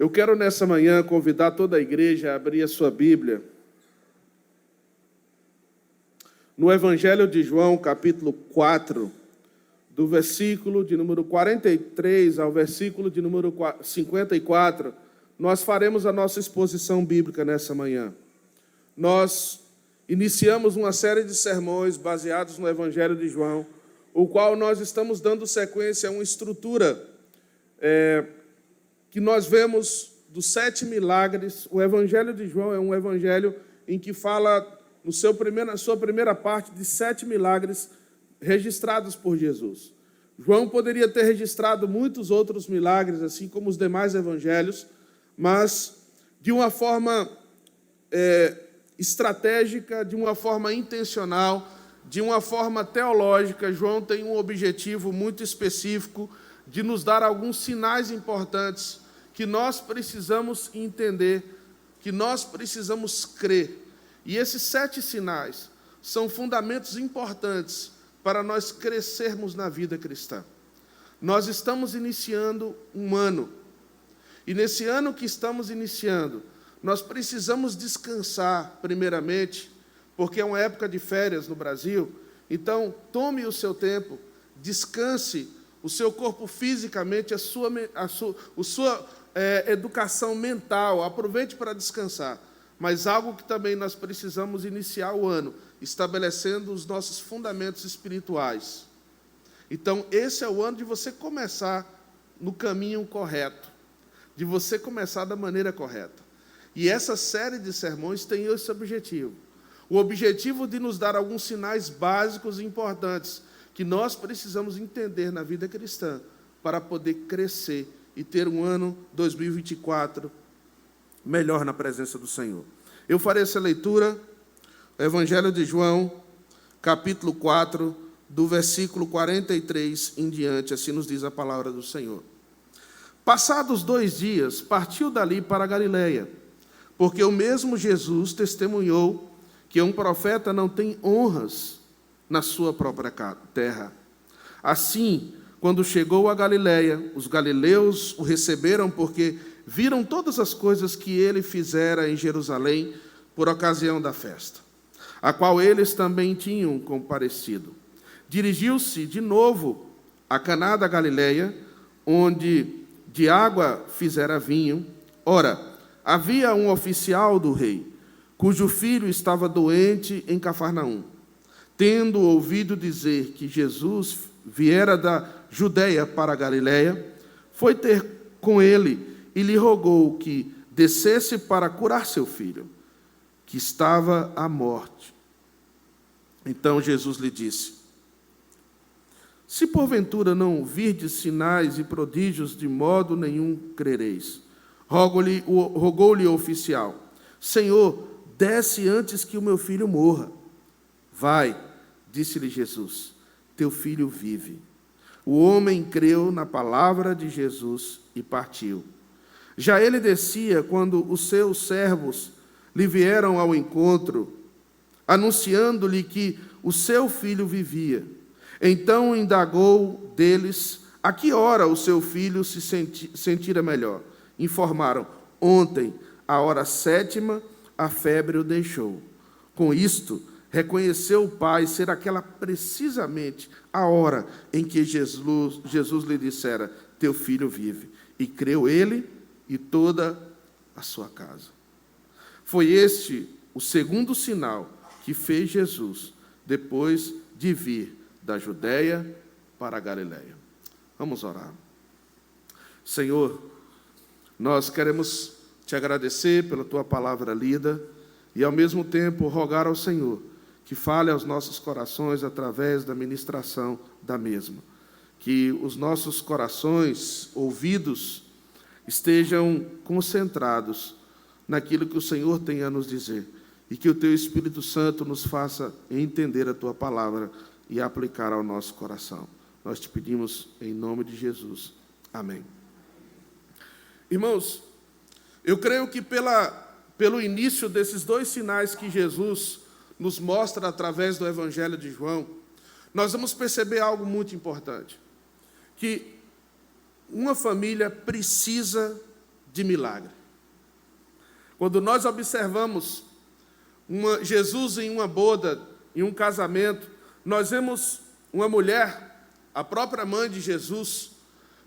Eu quero nessa manhã convidar toda a igreja a abrir a sua Bíblia no Evangelho de João, capítulo 4, do versículo de número 43 ao versículo de número 54, nós faremos a nossa exposição bíblica nessa manhã. Nós iniciamos uma série de sermões baseados no Evangelho de João, o qual nós estamos dando sequência a uma estrutura que nós vemos dos 7 milagres. O Evangelho de João é um evangelho em que fala, na sua primeira parte, de 7 milagres registrados por Jesus. João poderia ter registrado muitos outros milagres, assim como os demais evangelhos, mas de uma forma estratégica, de uma forma intencional, de uma forma teológica. João tem um objetivo muito específico de nos dar alguns sinais importantes que nós precisamos entender, que nós precisamos crer. E esses 7 sinais são fundamentos importantes para nós crescermos na vida cristã. Nós estamos iniciando um ano, e nesse ano que estamos iniciando, nós precisamos descansar primeiramente, porque é uma época de férias no Brasil. Então, tome o seu tempo, descanse o seu corpo fisicamente, a sua educação mental, aproveite para descansar. Mas algo que também nós precisamos iniciar o ano, estabelecendo os nossos fundamentos espirituais. Então, esse é o ano de você começar no caminho correto, de você começar da maneira correta. E essa série de sermões tem esse objetivo. O objetivo de nos dar alguns sinais básicos e importantes que nós precisamos entender na vida cristã para poder crescer e ter um ano 2024 melhor na presença do Senhor. Eu farei essa leitura, Evangelho de João, capítulo 4, do versículo 43 em diante, assim nos diz a palavra do Senhor. Passados 2 dias, partiu dali para a Galileia, porque o mesmo Jesus testemunhou que um profeta não tem honras na sua própria terra. Assim, quando chegou a Galileia, os galileus o receberam porque viram todas as coisas que ele fizera em Jerusalém por ocasião da festa, a qual eles também tinham comparecido. Dirigiu-se de novo a Caná da Galileia, onde de água fizera vinho. Ora, havia um oficial do rei, cujo filho estava doente em Cafarnaum. Tendo ouvido dizer que Jesus viera da Judeia para a Galileia, foi ter com ele e lhe rogou que descesse para curar seu filho, que estava à morte. Então Jesus lhe disse: se porventura não virdes sinais e prodígios, de modo nenhum crereis. Rogou-lhe o oficial: Senhor, desce antes que o meu filho morra. Vai, disse-lhe Jesus, teu filho vive. O homem creu na palavra de Jesus e partiu. Já ele descia quando os seus servos lhe vieram ao encontro, anunciando-lhe que o seu filho vivia. Então indagou deles a que hora o seu filho se sentira melhor. Informaram: ontem, à hora 7ª, a febre o deixou. Com isto, reconheceu o pai ser aquela precisamente a hora em que Jesus lhe dissera: teu filho vive. E creu ele e toda a sua casa. Foi este o segundo sinal que fez Jesus depois de vir da Judeia para a Galileia. Vamos orar. Senhor, nós queremos te agradecer pela tua palavra lida e, ao mesmo tempo, rogar ao Senhor que fale aos nossos corações através da ministração da mesma. Que os nossos corações, ouvidos, estejam concentrados naquilo que o Senhor tem a nos dizer e que o teu Espírito Santo nos faça entender a tua palavra e aplicar ao nosso coração. Nós te pedimos em nome de Jesus. Amém. Irmãos, eu creio que pelo início desses 2 sinais que Jesus nos mostra através do Evangelho de João, nós vamos perceber algo muito importante, que uma família precisa de milagre. Quando nós observamos Jesus em uma boda, em um casamento, nós vemos uma mulher, a própria mãe de Jesus,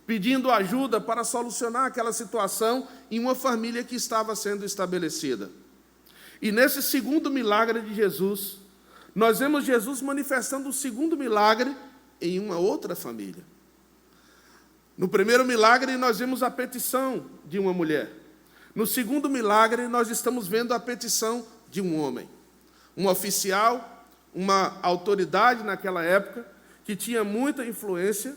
pedindo ajuda para solucionar aquela situação em uma família que estava sendo estabelecida. E nesse segundo milagre de Jesus, nós vemos Jesus manifestando o segundo milagre em uma outra família. No primeiro milagre, nós vemos a petição de uma mulher. No segundo milagre, nós estamos vendo a petição de um homem. Um oficial, uma autoridade naquela época, que tinha muita influência,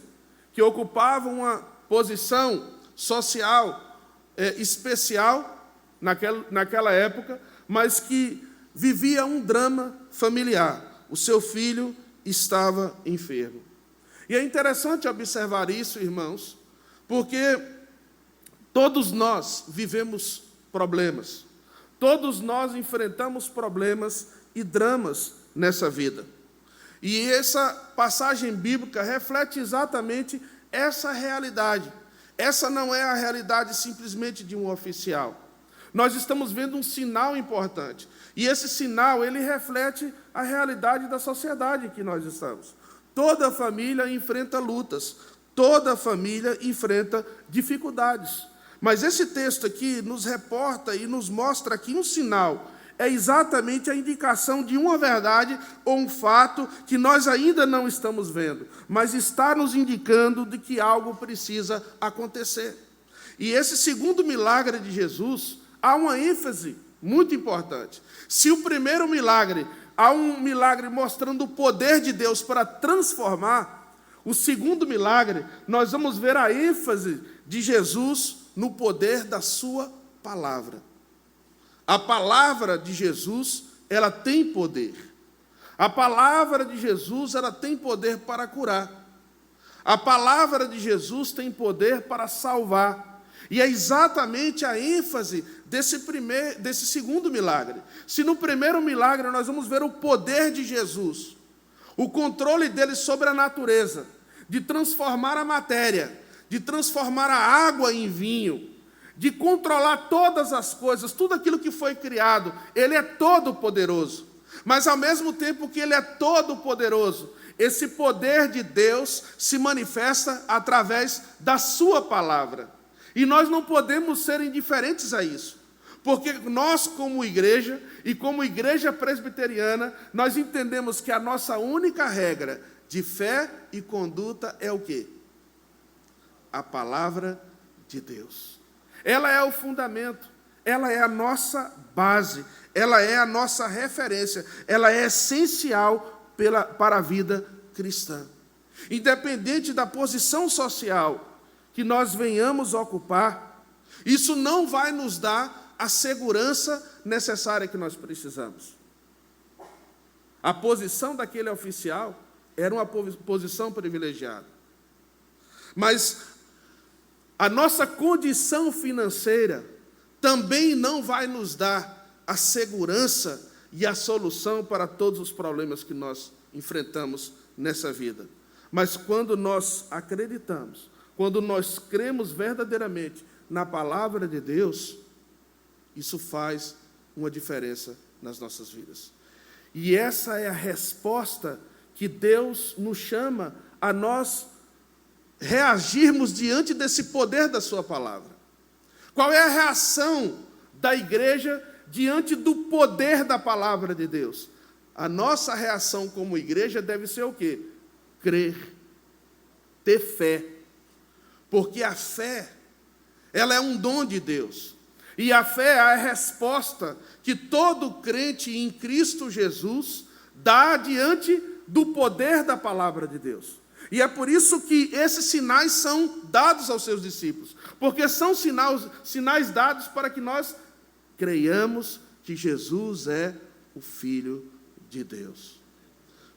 que ocupava uma posição social especial naquela época, mas que vivia um drama familiar. O seu filho estava enfermo. E é interessante observar isso, irmãos, porque todos nós vivemos problemas. Todos nós enfrentamos problemas e dramas nessa vida. E essa passagem bíblica reflete exatamente essa realidade. Essa não é a realidade simplesmente de um oficial. Nós estamos vendo um sinal importante. E esse sinal, ele reflete a realidade da sociedade em que nós estamos. Toda família enfrenta lutas. Toda família enfrenta dificuldades. Mas esse texto aqui nos reporta e nos mostra aqui um sinal. É exatamente a indicação de uma verdade ou um fato que nós ainda não estamos vendo, mas está nos indicando de que algo precisa acontecer. E esse segundo milagre de Jesus, há uma ênfase muito importante. Se o primeiro milagre, há um milagre mostrando o poder de Deus para transformar, o segundo milagre, nós vamos ver a ênfase de Jesus no poder da sua palavra. A palavra de Jesus, ela tem poder. A palavra de Jesus, ela tem poder para curar. A palavra de Jesus tem poder para salvar. E é exatamente a ênfase desse segundo milagre. Se no primeiro milagre nós vamos ver o poder de Jesus, o controle dele sobre a natureza, de transformar a matéria, de transformar a água em vinho, de controlar todas as coisas, tudo aquilo que foi criado. Ele é todo-poderoso. Mas, ao mesmo tempo que ele é todo-poderoso, esse poder de Deus se manifesta através da sua palavra. E nós não podemos ser indiferentes a isso. Porque nós, como igreja, e como igreja presbiteriana, nós entendemos que a nossa única regra de fé e conduta é o quê? A palavra de Deus. Ela é o fundamento, ela é a nossa base, ela é a nossa referência, ela é essencial para a vida cristã. Independente da posição social que nós venhamos ocupar, isso não vai nos dar a segurança necessária que nós precisamos. A posição daquele oficial era uma posição privilegiada. Mas a nossa condição financeira também não vai nos dar a segurança e a solução para todos os problemas que nós enfrentamos nessa vida. Mas quando nós acreditamos, quando nós cremos verdadeiramente na palavra de Deus, isso faz uma diferença nas nossas vidas. E essa é a resposta que Deus nos chama a nós reagirmos diante desse poder da sua palavra. Qual é a reação da igreja diante do poder da palavra de Deus? A nossa reação como igreja deve ser o quê? Crer, ter fé. Porque a fé, ela é um dom de Deus. E a fé é a resposta que todo crente em Cristo Jesus dá diante do poder da palavra de Deus. E é por isso que esses sinais são dados aos seus discípulos, porque são sinais dados para que nós creiamos que Jesus é o Filho de Deus.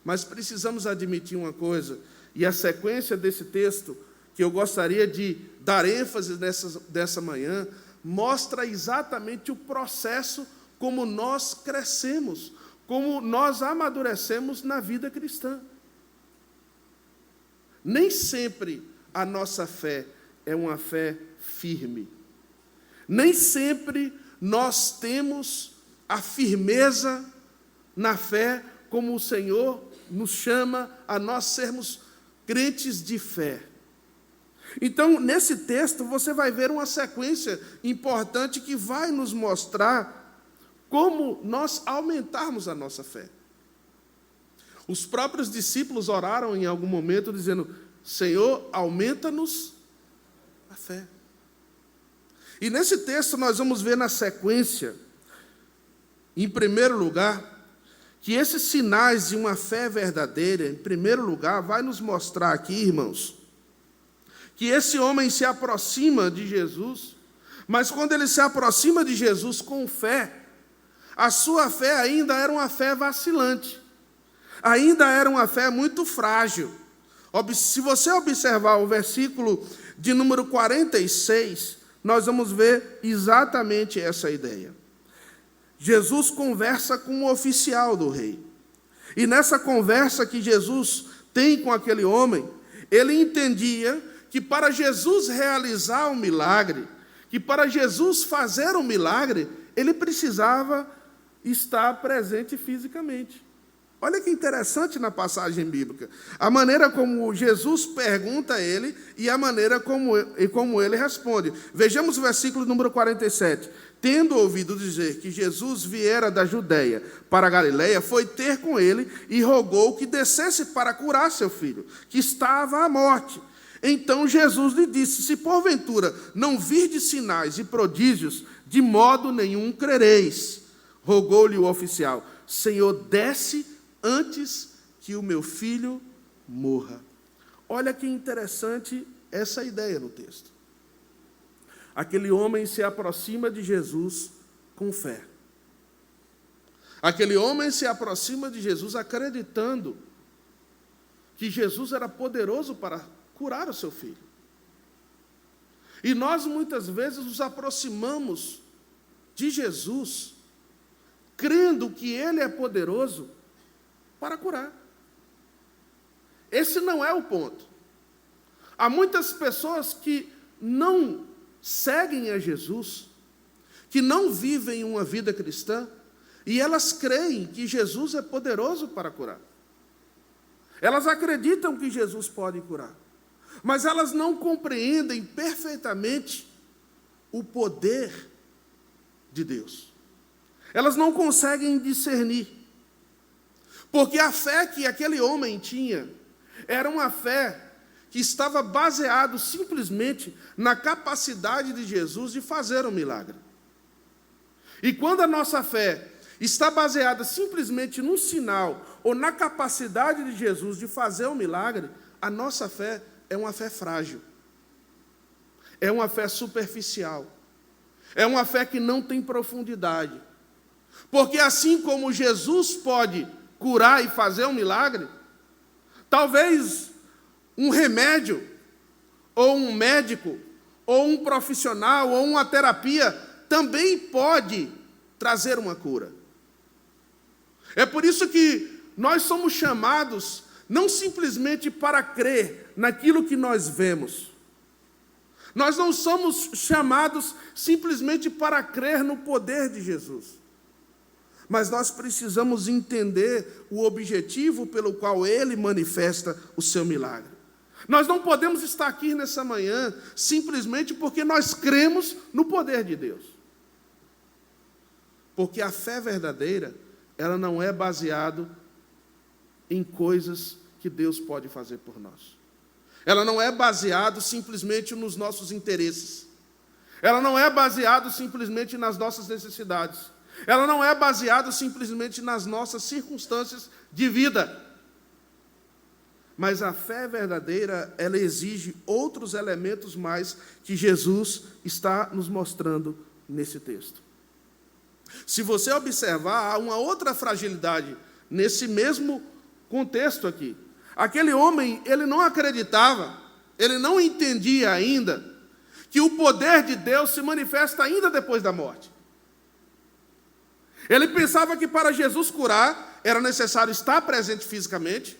Mas precisamos admitir uma coisa, e a sequência desse texto, que eu gostaria de dar ênfase dessa manhã, mostra exatamente o processo como nós crescemos, como nós amadurecemos na vida cristã. Nem sempre a nossa fé é uma fé firme. nem sempre nós temos a firmeza na fé como o Senhor nos chama a nós sermos crentes de fé. Então, nesse texto, você vai ver uma sequência importante que vai nos mostrar como nós aumentarmos a nossa fé. Os próprios discípulos oraram em algum momento dizendo: Senhor, aumenta-nos a fé. E nesse texto nós vamos ver na sequência, em primeiro lugar, que esses sinais de uma fé verdadeira, em primeiro lugar, vai nos mostrar aqui, irmãos, que esse homem se aproxima de Jesus, mas quando ele se aproxima de Jesus com fé, a sua fé ainda era uma fé vacilante, ainda era uma fé muito frágil. Se você observar o versículo de número 46, nós vamos ver exatamente essa ideia. Jesus conversa com o oficial do rei. E nessa conversa que Jesus tem com aquele homem, ele entendia que para Jesus realizar um milagre, que para Jesus fazer um milagre, ele precisava estar presente fisicamente. Olha que interessante na passagem bíblica, a maneira como Jesus pergunta a ele e a maneira como ele responde. Vejamos o versículo número 47. Tendo ouvido dizer que Jesus viera da Judeia para a Galileia, foi ter com ele e rogou que descesse para curar seu filho, que estava à morte. Então Jesus lhe disse: se porventura não virdes sinais e prodígios, de modo nenhum crereis. Rogou-lhe o oficial: Senhor, desce antes que o meu filho morra. Olha que interessante essa ideia no texto. Aquele homem se aproxima de Jesus com fé. Aquele homem se aproxima de Jesus acreditando que Jesus era poderoso para curar o seu filho. E nós muitas vezes nos aproximamos de Jesus crendo que Ele é poderoso para curar. Esse não é o ponto. Há muitas pessoas que não seguem a Jesus, que não vivem uma vida cristã, e elas creem que Jesus é poderoso para curar. Elas acreditam que Jesus pode curar, mas elas não compreendem perfeitamente o poder de Deus. Elas não conseguem discernir, porque a fé que aquele homem tinha era uma fé que estava baseado simplesmente na capacidade de Jesus de fazer um milagre. E quando a nossa fé está baseada simplesmente num sinal ou na capacidade de Jesus de fazer um milagre, a nossa fé é uma fé frágil, é uma fé superficial, é uma fé que não tem profundidade. Porque assim como Jesus pode curar e fazer um milagre, talvez um remédio, ou um médico, ou um profissional, ou uma terapia, também pode trazer uma cura. É por isso que nós somos chamados, não simplesmente para crer naquilo que nós vemos. Nós não somos chamados simplesmente para crer no poder de Jesus. Mas nós precisamos entender o objetivo pelo qual Ele manifesta o seu milagre. Nós não podemos estar aqui nessa manhã simplesmente porque nós cremos no poder de Deus. Porque a fé verdadeira, ela não é baseada em coisas que Deus pode fazer por nós. Ela não é baseada simplesmente nos nossos interesses. Ela não é baseada simplesmente nas nossas necessidades. Ela não é baseada simplesmente nas nossas circunstâncias de vida. Mas a fé verdadeira, ela exige outros elementos mais que Jesus está nos mostrando nesse texto. Se você observar, há uma outra fragilidade nesse mesmo contexto aqui. Aquele homem, ele não acreditava, ele não entendia ainda que o poder de Deus se manifesta ainda depois da morte. Ele pensava que para Jesus curar, era necessário estar presente fisicamente.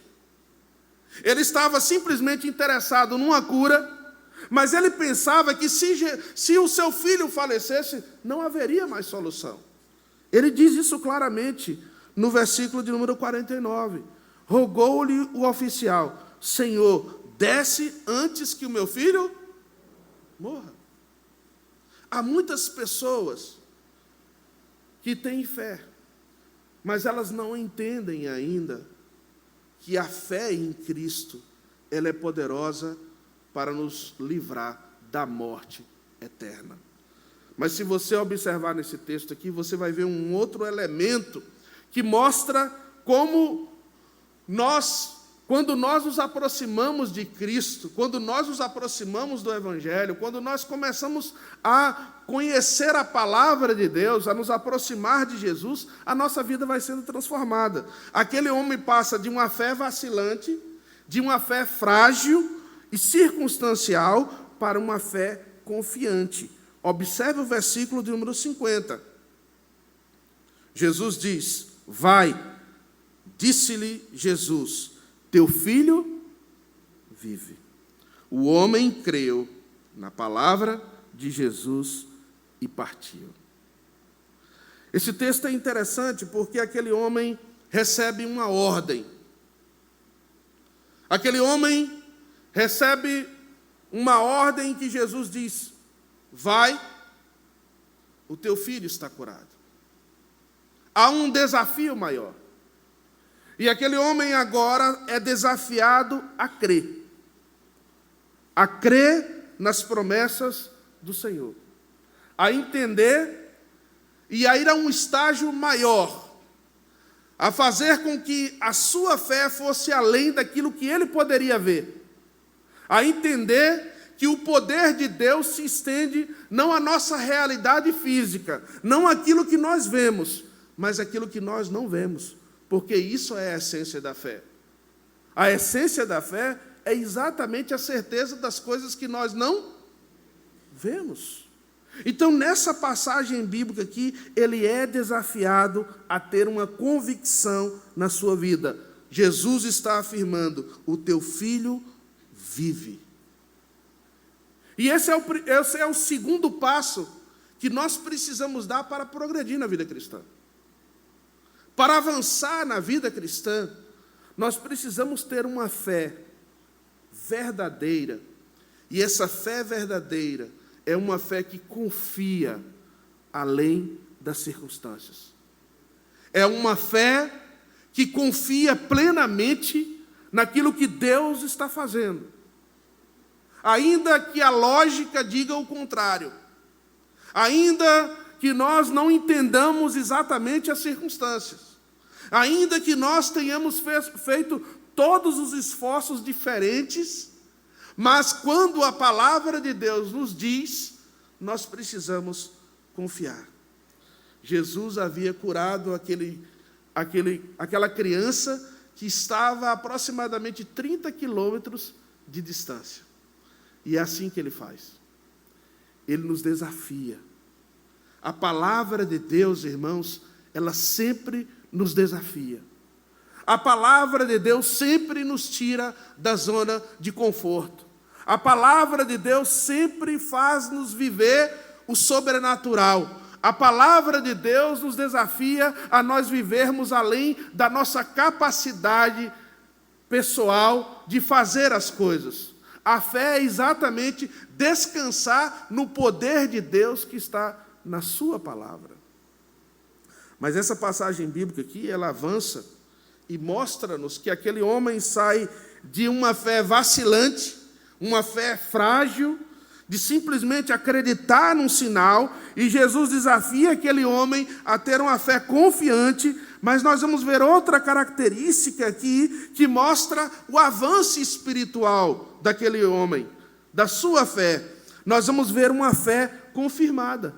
Ele estava simplesmente interessado numa cura, Mas ele pensava que se o seu filho falecesse, não haveria mais solução. Ele diz isso claramente no versículo de número 49. Rogou-lhe o oficial: Senhor, desce antes que o meu filho morra. Há muitas pessoas que têm fé, mas elas não entendem ainda que a fé em Cristo, ela é poderosa para nos livrar da morte eterna. Mas se você observar nesse texto aqui, você vai ver um outro elemento que mostra como quando nós nos aproximamos de Cristo, quando nós nos aproximamos do Evangelho, quando nós começamos a conhecer a palavra de Deus, a nos aproximar de Jesus, a nossa vida vai sendo transformada. Aquele homem passa de uma fé vacilante, de uma fé frágil e circunstancial, para uma fé confiante. Observe o versículo de número 50. Jesus diz: vai, disse-lhe Jesus, teu filho vive. O homem creu na palavra de Jesus e partiu. Esse texto é interessante porque aquele homem recebe uma ordem. Aquele homem recebe uma ordem que Jesus diz: vai, o teu filho está curado. Há um desafio maior. E aquele homem agora é desafiado a crer nas promessas do Senhor, a entender e a ir a um estágio maior, a fazer com que a sua fé fosse além daquilo que ele poderia ver, a entender que o poder de Deus se estende não à nossa realidade física, não aquilo que nós vemos, mas aquilo que nós não vemos. Porque isso é a essência da fé. A essência da fé é exatamente a certeza das coisas que nós não vemos. Então, nessa passagem bíblica aqui, ele é desafiado a ter uma convicção na sua vida. Jesus está afirmando: o teu filho vive. E esse é o segundo passo que nós precisamos dar para progredir na vida cristã. Para avançar na vida cristã, nós precisamos ter uma fé verdadeira. E essa fé verdadeira é uma fé que confia além das circunstâncias. É uma fé que confia plenamente naquilo que Deus está fazendo. Ainda que a lógica diga o contrário. Ainda que nós não entendamos exatamente as circunstâncias. Ainda que nós tenhamos feito todos os esforços diferentes, mas quando a palavra de Deus nos diz, nós precisamos confiar. Jesus havia curado aquela criança que estava a aproximadamente 30 quilômetros de distância. E é assim que ele faz. Ele nos desafia. A palavra de Deus, irmãos, ela sempre nos desafia. A palavra de Deus sempre nos tira da zona de conforto. A palavra de Deus sempre faz-nos viver o sobrenatural. A palavra de Deus nos desafia a nós vivermos além da nossa capacidade pessoal de fazer as coisas. A fé é exatamente descansar no poder de Deus que está na sua palavra. Mas essa passagem bíblica aqui, ela avança e mostra-nos que aquele homem sai de uma fé vacilante, uma fé frágil, de simplesmente acreditar num sinal, e Jesus desafia aquele homem a ter uma fé confiante. Mas nós vamos ver outra característica aqui que mostra o avanço espiritual daquele homem, da sua fé. Nós vamos ver uma fé confirmada.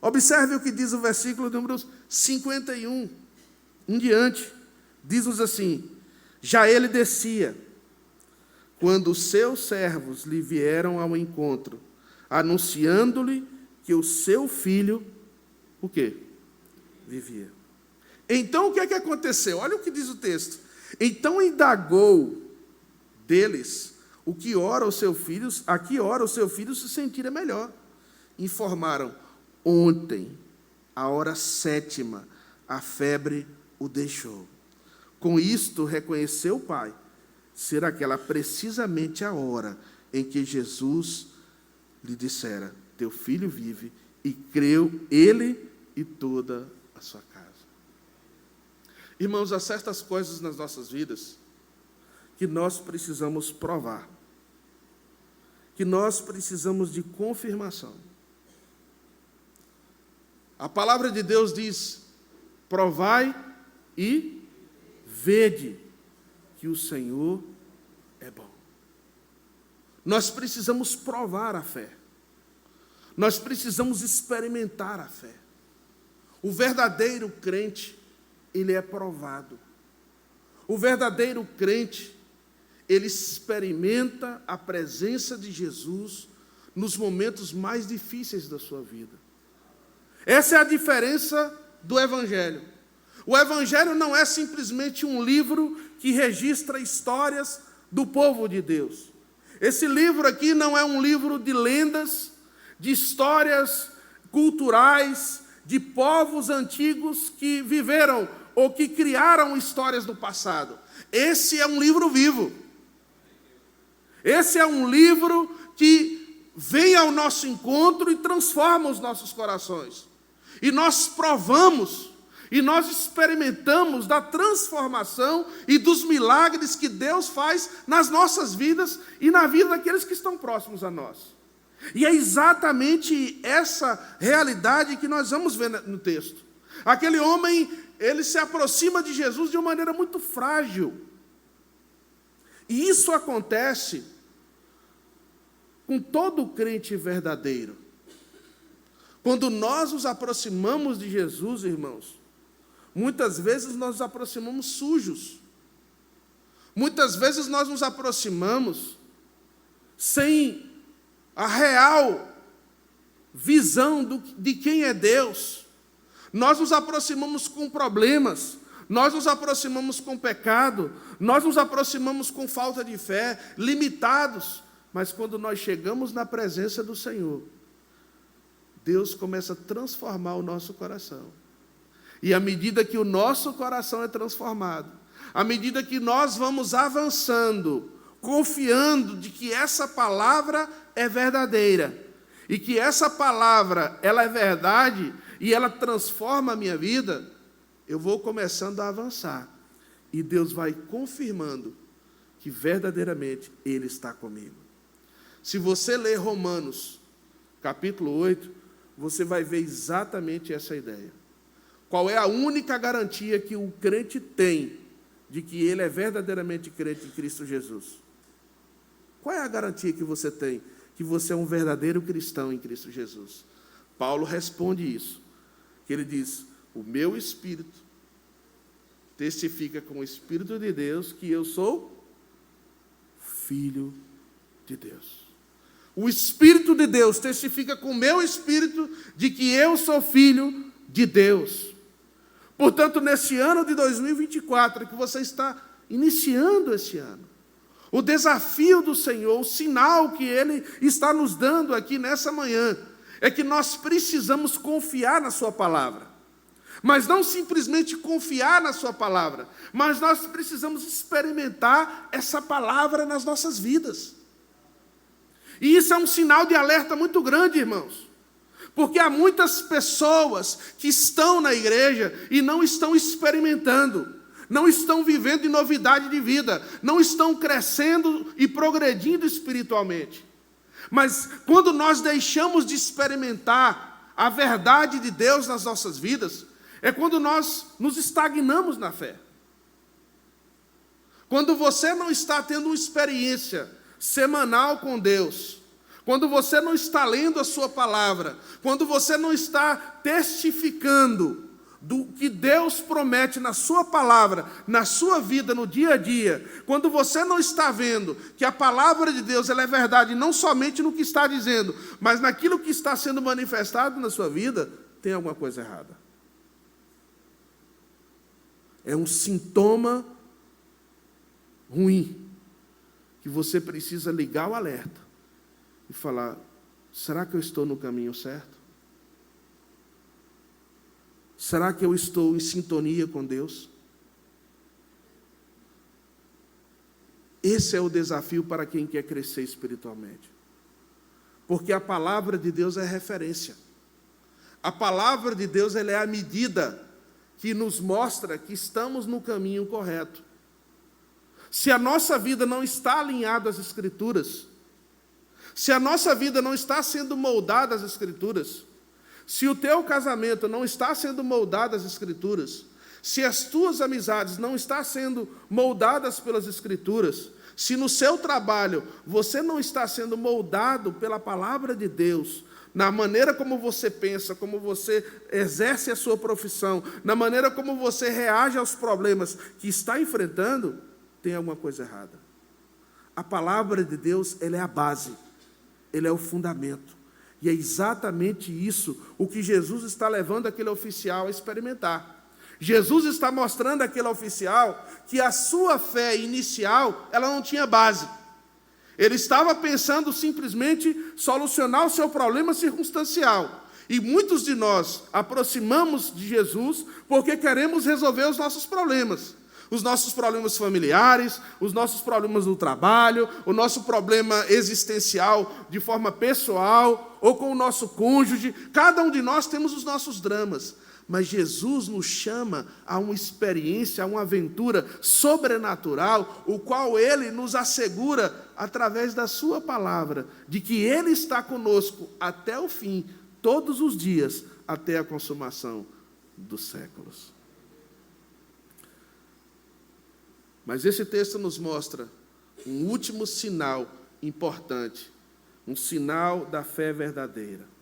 Observe o que diz o versículo número 51 em diante. Diz-nos assim: já ele descia, quando os seus servos lhe vieram ao encontro, anunciando-lhe que o seu filho, o quê? Vivia. Então, o que é que aconteceu? Olha o que diz o texto. Então indagou deles a que hora o seu filho se sentir melhor. Informaram: ontem, à hora 7ª, a febre o deixou. Com isto, reconheceu o pai ser aquela precisamente a hora em que Jesus lhe dissera: teu filho vive, e creu ele e toda a sua casa. Irmãos, há certas coisas nas nossas vidas que nós precisamos provar, que nós precisamos de confirmação. A palavra de Deus diz: provai e vede que o Senhor é bom. Nós precisamos provar a fé. Nós precisamos experimentar a fé. O verdadeiro crente, ele é provado. O verdadeiro crente, ele experimenta a presença de Jesus nos momentos mais difíceis da sua vida. Essa é a diferença do Evangelho. O Evangelho não é simplesmente um livro que registra histórias do povo de Deus. Esse livro aqui não é um livro de lendas, de histórias culturais, de povos antigos que viveram ou que criaram histórias do passado. Esse é um livro vivo. Esse é um livro que vem ao nosso encontro e transforma os nossos corações. E nós provamos, e nós experimentamos da transformação e dos milagres que Deus faz nas nossas vidas e na vida daqueles que estão próximos a nós. E é exatamente essa realidade que nós vamos ver no texto. Aquele homem, ele se aproxima de Jesus de uma maneira muito frágil. E isso acontece com todo crente verdadeiro. Quando nós nos aproximamos de Jesus, irmãos, muitas vezes nós nos aproximamos sujos. Muitas vezes nós nos aproximamos sem a real visão de quem é Deus. Nós nos aproximamos com problemas, nós nos aproximamos com pecado, nós nos aproximamos com falta de fé, limitados. Mas quando nós chegamos na presença do Senhor, Deus começa a transformar o nosso coração. E à medida que o nosso coração é transformado, à medida que nós vamos avançando, confiando de que essa palavra é verdadeira, e que essa palavra ela é verdade, e ela transforma a minha vida, eu vou começando a avançar. E Deus vai confirmando que verdadeiramente Ele está comigo. Se você ler Romanos, capítulo 8, você vai ver exatamente essa ideia. Qual é a única garantia que o crente tem de que ele é verdadeiramente crente em Cristo Jesus? Qual é a garantia que você tem que você é um verdadeiro cristão em Cristo Jesus? Paulo responde isso, que ele diz: o meu espírito testifica com o Espírito de Deus que eu sou filho de Deus. O Espírito de Deus testifica com o meu espírito de que eu sou filho de Deus. Portanto, nesse ano de 2024, que você está iniciando esse ano, o desafio do Senhor, o sinal que Ele está nos dando aqui nessa manhã, é que nós precisamos confiar na Sua palavra. Mas não simplesmente confiar na Sua palavra, mas nós precisamos experimentar essa palavra nas nossas vidas. E isso é um sinal de alerta muito grande, irmãos. Porque há muitas pessoas que estão na igreja e não estão experimentando, não estão vivendo em novidade de vida, não estão crescendo e progredindo espiritualmente. Mas quando nós deixamos de experimentar a verdade de Deus nas nossas vidas, é quando nós nos estagnamos na fé. Quando você não está tendo uma experiência semanal com Deus, quando você não está lendo a sua palavra, quando você não está testificando do que Deus promete na sua palavra, na sua vida, no dia a dia, quando você não está vendo que a palavra de Deus ela é verdade não somente no que está dizendo, mas naquilo que está sendo manifestado na sua vida, tem alguma coisa errada. É um sintoma ruim que você precisa ligar o alerta e falar: será que eu estou no caminho certo? Será que eu estou em sintonia com Deus? Esse é o desafio para quem quer crescer espiritualmente. Porque a palavra de Deus é referência. A palavra de Deus, ela é a medida que nos mostra que estamos no caminho correto. Se a nossa vida não está alinhada às Escrituras, se a nossa vida não está sendo moldada às Escrituras, se o teu casamento não está sendo moldado às Escrituras, se as tuas amizades não estão sendo moldadas pelas Escrituras, se no seu trabalho você não está sendo moldado pela palavra de Deus, na maneira como você pensa, como você exerce a sua profissão, na maneira como você reage aos problemas que está enfrentando, tem alguma coisa errada. A palavra de Deus, ela é a base, ela é o fundamento. E é exatamente isso o que Jesus está levando aquele oficial a experimentar. Jesus está mostrando àquele oficial que a sua fé inicial, ela não tinha base. Ele estava pensando simplesmente solucionar o seu problema circunstancial. E muitos de nós aproximamos de Jesus porque queremos resolver os nossos problemas. Os nossos problemas familiares, os nossos problemas no trabalho, o nosso problema existencial de forma pessoal ou com o nosso cônjuge. Cada um de nós temos os nossos dramas. Mas Jesus nos chama a uma experiência, a uma aventura sobrenatural, o qual Ele nos assegura, através da sua palavra, de que Ele está conosco até o fim, todos os dias, até a consumação dos séculos. Mas esse texto nos mostra um último sinal importante, um sinal da fé verdadeira.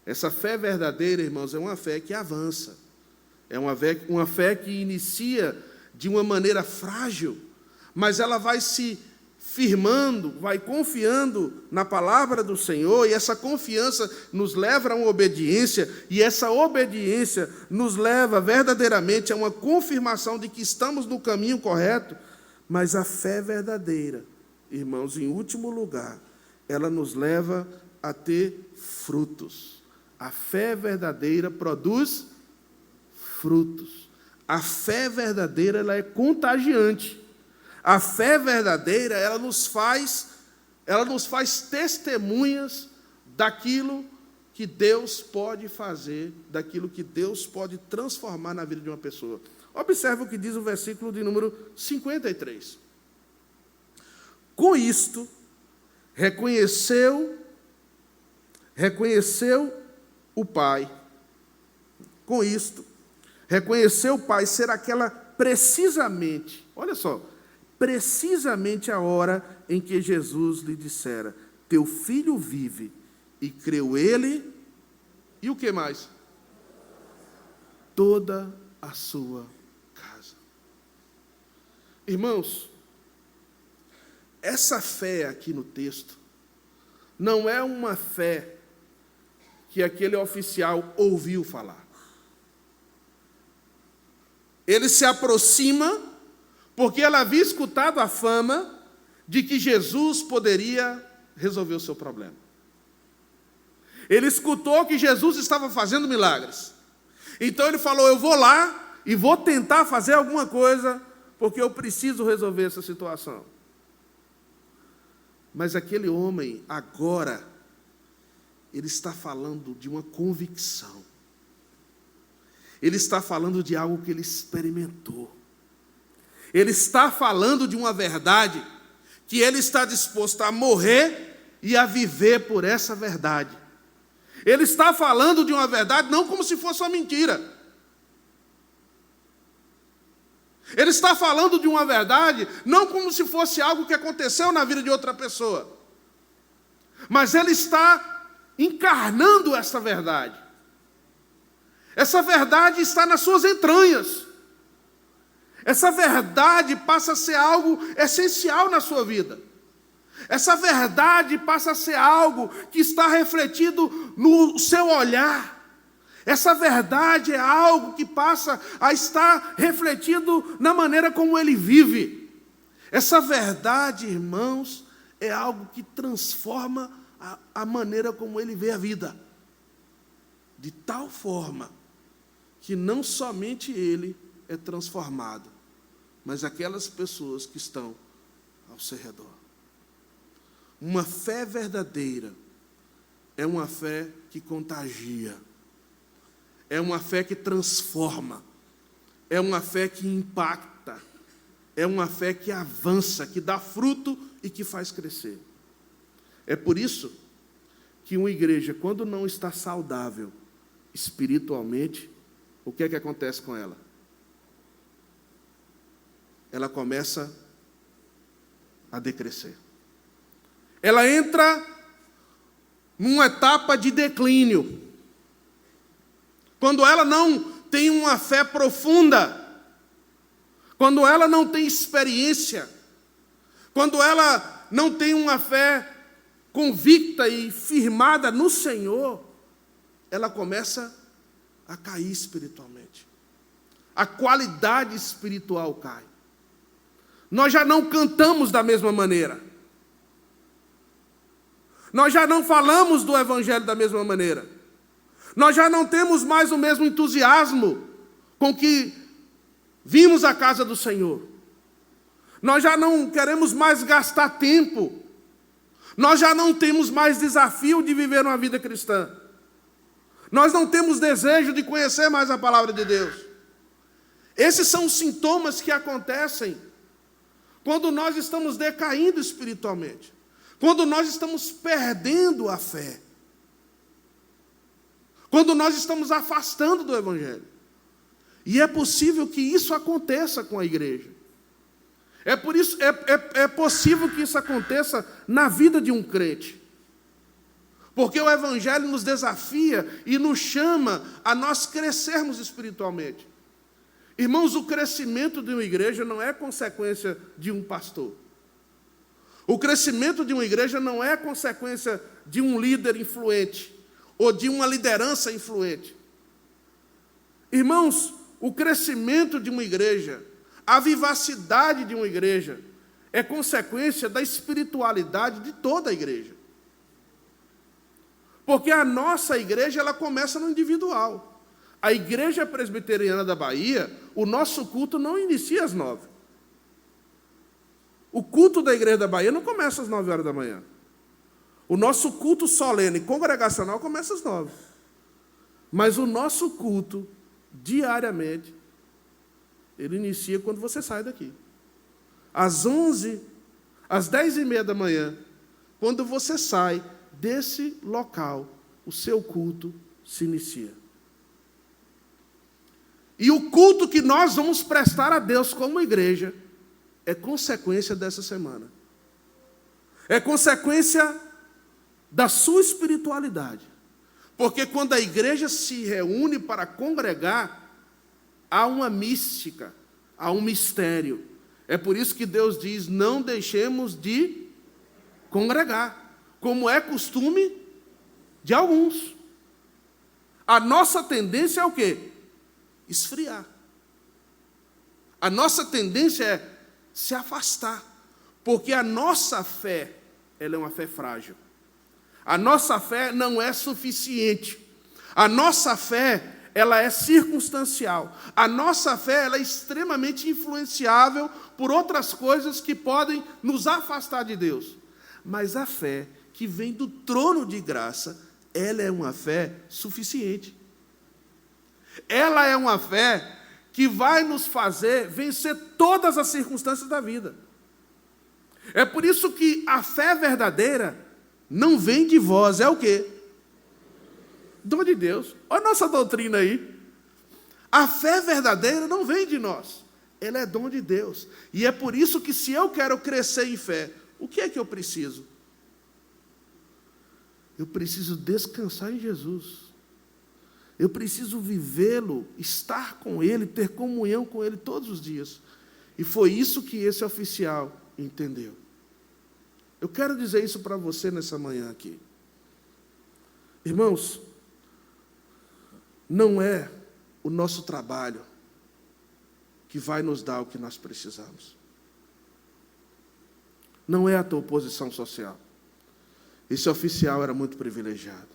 Essa fé verdadeira, irmãos, é uma fé que avança. É uma fé que inicia de uma maneira frágil, mas ela vai se firmando, vai confiando na palavra do Senhor, e essa confiança nos leva a uma obediência, e essa obediência nos leva verdadeiramente a uma confirmação de que estamos no caminho correto. Mas a fé verdadeira, irmãos, em último lugar, ela nos leva a ter frutos. A fé verdadeira produz frutos. A fé verdadeira, ela é contagiante. A fé verdadeira, ela nos faz testemunhas daquilo que Deus pode fazer, daquilo que Deus pode transformar na vida de uma pessoa. Observe o que diz o versículo de número 53. Com isto, reconheceu o Pai. Com isto, reconheceu o Pai ser aquela precisamente, olha só, precisamente a hora em que Jesus lhe dissera: teu filho vive. E creu ele, e o que mais? Toda a sua casa. Irmãos, essa fé aqui no texto não é uma fé que aquele oficial ouviu falar. Ele se aproxima porque ele havia escutado a fama de que Jesus poderia resolver o seu problema. Ele escutou que Jesus estava fazendo milagres. Então ele falou: eu vou lá e vou tentar fazer alguma coisa, porque eu preciso resolver essa situação. Mas aquele homem, agora, ele está falando de uma convicção. Ele está falando de algo que ele experimentou. Ele está falando de uma verdade que ele está disposto a morrer e a viver por essa verdade. Ele está falando de uma verdade não como se fosse uma mentira. Ele está falando de uma verdade não como se fosse algo que aconteceu na vida de outra pessoa. Mas ele está encarnando essa verdade. Essa verdade está nas suas entranhas. Essa verdade passa a ser algo essencial na sua vida. Essa verdade passa a ser algo que está refletido no seu olhar. Essa verdade é algo que passa a estar refletido na maneira como ele vive. Essa verdade, irmãos, é algo que transforma a maneira como ele vê a vida. De tal forma que não somente ele é transformado, mas aquelas pessoas que estão ao seu redor. Uma fé verdadeira é uma fé que contagia, é uma fé que transforma, é uma fé que impacta, é uma fé que avança, que dá fruto e que faz crescer. É por isso que uma igreja, quando não está saudável espiritualmente, o que é que acontece com ela? Ela começa a decrescer. Ela entra numa etapa de declínio. Quando ela não tem uma fé profunda, quando ela não tem experiência, quando ela não tem uma fé convicta e firmada no Senhor, ela começa a cair espiritualmente. A qualidade espiritual cai. Nós já não cantamos da mesma maneira. Nós já não falamos do Evangelho da mesma maneira. Nós já não temos mais o mesmo entusiasmo com que vimos a casa do Senhor. Nós já não queremos mais gastar tempo. Nós já não temos mais desafio de viver uma vida cristã. Nós não temos desejo de conhecer mais a palavra de Deus. Esses são os sintomas que acontecem quando nós estamos decaindo espiritualmente, quando nós estamos perdendo a fé, quando nós estamos afastando do Evangelho. E é possível que isso aconteça com a igreja. É possível que isso aconteça na vida de um crente. Porque o Evangelho nos desafia e nos chama a nós crescermos espiritualmente. Irmãos, o crescimento de uma igreja não é consequência de um pastor. O crescimento de uma igreja não é consequência de um líder influente ou de uma liderança influente. Irmãos, o crescimento de uma igreja, a vivacidade de uma igreja, é consequência da espiritualidade de toda a igreja. Porque a nossa igreja, ela começa no individual. A Igreja Presbiteriana da Bahia, o nosso culto não inicia às 9. O culto da Igreja da Bahia não começa às 9 horas da manhã. O nosso culto solene congregacional começa às 9. Mas o nosso culto, diariamente, ele inicia quando você sai daqui. Às 11, às 10h30 da manhã, quando você sai desse local, o seu culto se inicia. E o culto que nós vamos prestar a Deus como igreja é consequência dessa semana. É consequência da sua espiritualidade. Porque quando a igreja se reúne para congregar, há uma mística, há um mistério. É por isso que Deus diz, não deixemos de congregar, como é costume de alguns. A nossa tendência é o quê? Esfriar. A nossa tendência é se afastar, porque a nossa fé, ela é uma fé frágil. A nossa fé não é suficiente. A nossa fé, ela é circunstancial. A nossa fé, ela é extremamente influenciável por outras coisas que podem nos afastar de Deus. Mas a fé que vem do trono de graça, ela é uma fé suficiente. Ela é uma fé que vai nos fazer vencer todas as circunstâncias da vida. É por isso que a fé verdadeira não vem de vós, é o quê? Dom de Deus. Olha a nossa doutrina aí. A fé verdadeira não vem de nós, ela é dom de Deus. E é por isso que se eu quero crescer em fé, o que é que eu preciso? Eu preciso descansar em Jesus. Eu preciso vivê-lo, estar com Ele, ter comunhão com Ele todos os dias. E foi isso que esse oficial entendeu. Eu quero dizer isso para você nessa manhã aqui. Irmãos, não é o nosso trabalho que vai nos dar o que nós precisamos. Não é a tua posição social. Esse oficial era muito privilegiado.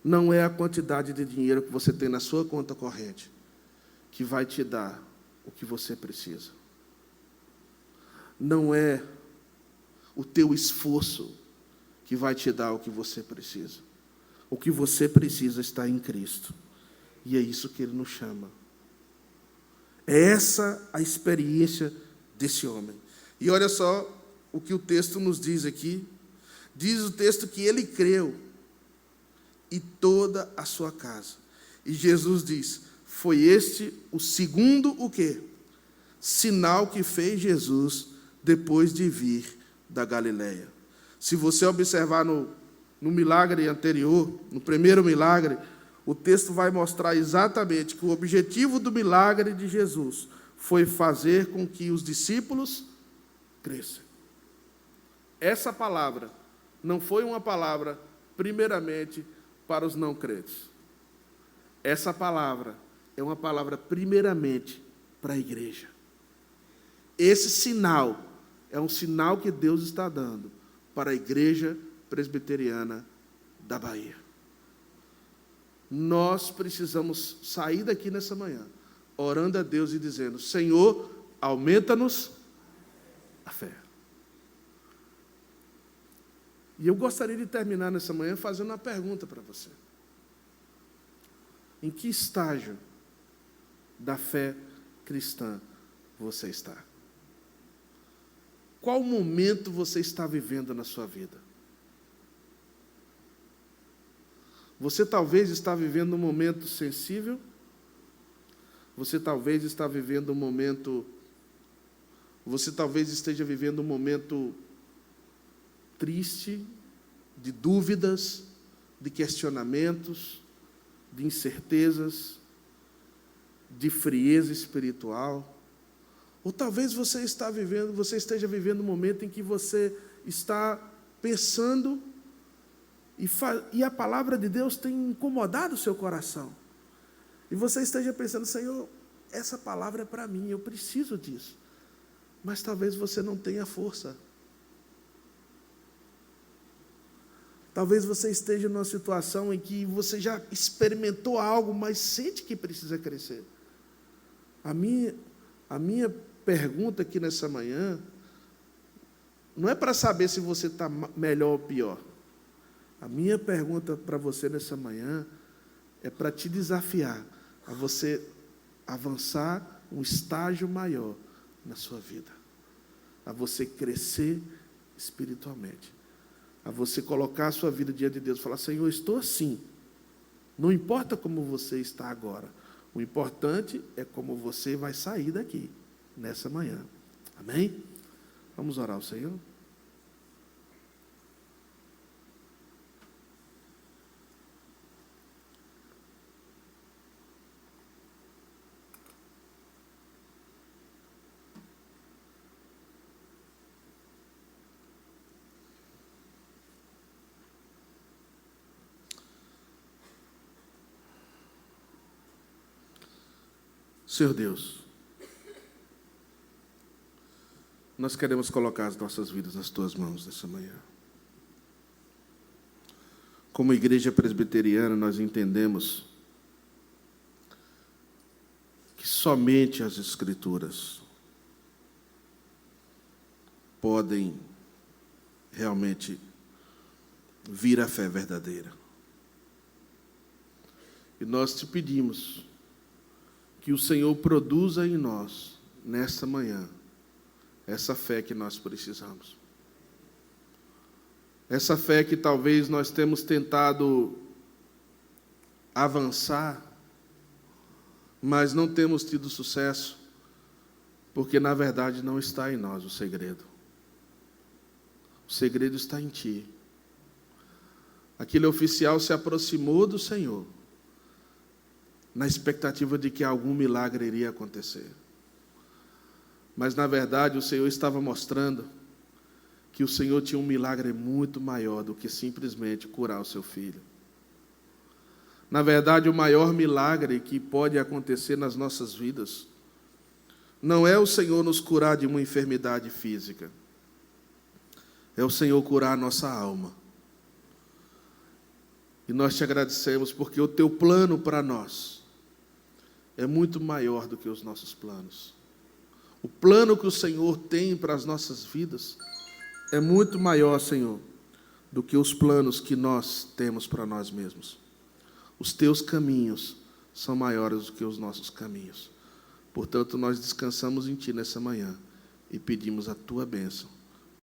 Não é a quantidade de dinheiro que você tem na sua conta corrente que vai te dar o que você precisa. Não é o teu esforço que vai te dar o que você precisa. O que você precisa está em Cristo. E é isso que Ele nos chama. É essa a experiência desse homem. E olha só o que o texto nos diz aqui. Diz o texto que ele creu, e toda a sua casa. E Jesus diz, foi este o segundo o quê? Sinal que fez Jesus depois de vir da Galileia. Se você observar no milagre anterior, no primeiro milagre, o texto vai mostrar exatamente que o objetivo do milagre de Jesus foi fazer com que os discípulos cresçam. Essa palavra não foi uma palavra, primeiramente, para os não crentes. Essa palavra é uma palavra, primeiramente, para a igreja. Esse sinal é um sinal que Deus está dando para a Igreja Presbiteriana da Bahia. Nós precisamos sair daqui nessa manhã, orando a Deus e dizendo, Senhor, aumenta-nos a fé. E eu gostaria de terminar nessa manhã fazendo uma pergunta para você. Em que estágio da fé cristã você está? Qual momento você está vivendo na sua vida? Você talvez está vivendo um momento sensível? Você talvez está vivendo um momento... Você talvez esteja vivendo um momento triste, de dúvidas, de questionamentos, de incertezas, de frieza espiritual. Ou talvez você esteja vivendo um momento em que você está pensando e a palavra de Deus tem incomodado o seu coração. E você esteja pensando, Senhor, essa palavra é para mim, eu preciso disso. Mas talvez você não tenha força. Talvez você esteja numa situação em que você já experimentou algo, mas sente que precisa crescer. A minha pergunta aqui nessa manhã não é para saber se você está melhor ou pior. A minha pergunta para você nessa manhã é para te desafiar a você avançar um estágio maior na sua vida, a você crescer espiritualmente, a você colocar a sua vida diante de Deus e falar, Senhor, eu estou assim, não importa como você está agora, o importante é como você vai sair daqui, nessa manhã, amém? Vamos orar ao Senhor? Senhor Deus, nós queremos colocar as nossas vidas nas Tuas mãos nessa manhã. Como igreja presbiteriana, nós entendemos que somente as Escrituras podem realmente vir à fé verdadeira. E nós te pedimos que o Senhor produza em nós, nesta manhã, essa fé que nós precisamos. Essa fé que talvez nós temos tentado avançar, mas não temos tido sucesso, porque na verdade não está em nós o segredo. O segredo está em Ti. Aquele oficial se aproximou do Senhor, na expectativa de que algum milagre iria acontecer. Mas, na verdade, o Senhor estava mostrando que o Senhor tinha um milagre muito maior do que simplesmente curar o seu filho. Na verdade, o maior milagre que pode acontecer nas nossas vidas não é o Senhor nos curar de uma enfermidade física. é o Senhor curar a nossa alma. E nós te agradecemos porque o teu plano para nós é muito maior do que os nossos planos. O plano que o Senhor tem para as nossas vidas é muito maior, Senhor, do que os planos que nós temos para nós mesmos. Os teus caminhos são maiores do que os nossos caminhos. Portanto, nós descansamos em Ti nessa manhã e pedimos a Tua bênção.